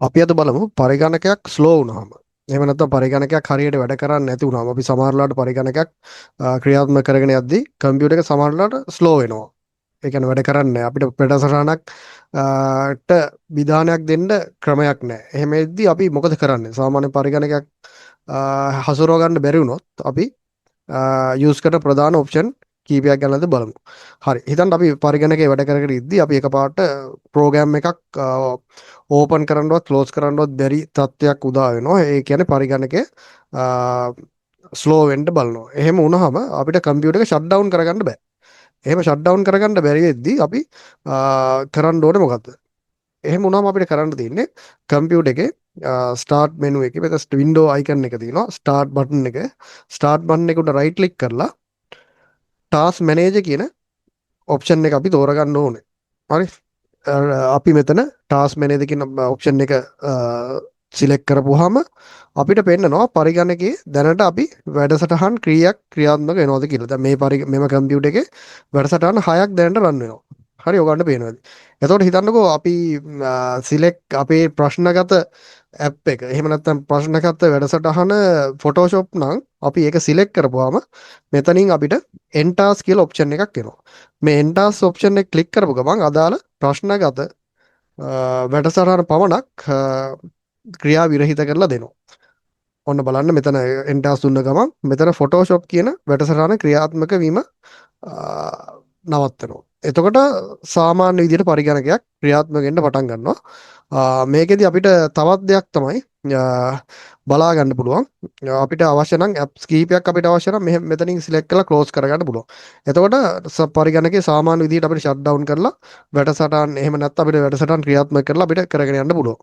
අපි අද බලමු පරිගණකයක් ස්ලෝ වුණාම. එහෙම නැත්නම් පරිගණකයක් හරියට වැඩ කරන්නේ නැති වුණාම අපි සමහරලාට පරිගණකයක් ක්‍රියාත්මක කරගෙන යද්දී කම්පියුටර් එක සමහරලාට ස්ලෝ වෙනවා. ඒ කියන්නේ වැඩ කරන්නේ නැහැ. අපිට වැඩසටහනක් ට විධානයක් දෙන්න ක්‍රමයක් නැහැ. එහෙම වෙද්දී අපි මොකද කරන්නේ? සාමාන්‍ය පරිගණකයක් හසුරව ගන්න බැරි වුණොත් අපි යූස් කරන ප්‍රධාන ඔප්ෂන් කීපයක් ගැනද බලමු. හරි. හිතන්න අපි පරිගණකේ වැඩ කරගෙන ඉද්දී අපි එකපාරට ප්‍රෝග්‍රෑම් එකක් ඕපන් කරන්නවත් ක්ලෝස් කරන්නවත් බැරි තත්ත්වයක් උදා වෙනවා. ඒ කියන්නේ පරිගණකය ස්ලෝ වෙන්න බලනවා. එහෙම වුණාම අපිට කම්පියුටර් එක ෂට් ඩවුන් කරගන්න බෑ. එහෙම ෂට් ඩවුන් කරගන්න බැරි වෙද්දී අපි කරන්න ඕනේ මොකද්ද? එහෙම වුණාම අපිට කරන්න තියෙන්නේ කම්පියුටර් එකේ ස්ටාර්ට් මෙනු එකේ මෙතන වින්ඩෝ අයිකන් එක තියෙනවා. ස්ටාර්ට් බටන් එක. ස්ටාර්ට් බටන් එක උඩ රයිට් ක්ලික් කරලා ටාස්ක් මැනේජර් කියන ඔප්ෂන් එක අපි තෝරගන්න ඕනේ. හරි. අපි මෙතන ටාස්ක් මැනේජර් කියන ඔප්ෂන් එක සිලෙක්ට් කරපුවාම අපිට පෙන්නනවා පරිගණකයේ දැනට අපි වැඩසටහන් ක්‍රියාත්මක වෙනවද කියලා. දැන් මෙම කම්පියුටර් එකේ වැඩසටහන් 6ක් දැනට රන් වෙනවා. හරි ඔයගොල්ලන්ට පේනවාද? එතකොට හිතන්නකෝ අපි සිලෙක්ට් අපේ ප්‍රශ්නගත ඇප් එක එහෙම නැත්නම් ප්‍රශ්නගත වැඩසටහන Photoshop නම් අපි ඒක සිලෙක්ට් කරපුවාම මෙතනින් අපිට එන්ටාස් කියලා ඔප්ෂන් එකක් එනවා. මේ එන්ටාස් ඔප්ෂන් එක ක්ලික් කරපු ගමන් අදාළ ප්‍රශ්නගත වැඩසටහන පමණක් ක්‍රියා විරහිත කරලා දෙනවා. ඔන්න බලන්න මෙතන එන්ටාස් දුන්න ගමන් මෙතන Photoshop කියන වැඩසටහන ක්‍රියාත්මක වීම නවත්තනවා. එතකොට සාමාන්‍ය විදිහට පරිගණකයක් ක්‍රියාත්මක වෙන්න පටන් ගන්නවා. මේකෙදි අපිට තවත් දෙයක් තමයි බලා ගන්න පුළුවන්. අපිට අවශ්‍ය නම් ඇප්ස් කීපයක් අපිට අවශ්‍ය නම් මෙතනින් සිලෙක්ට් කරලා ක්ලෝස් කරගන්න පුළුවන්. එතකොට පරිගණකේ සාමාන්‍ය විදිහට අපිට ෂට් ඩවුන් කරලා වැඩසටහන් එහෙම නැත්නම් අපිට වැඩසටහන් ක්‍රියාත්මක කරලා අපිට කරගෙන යන්න පුළුවන්.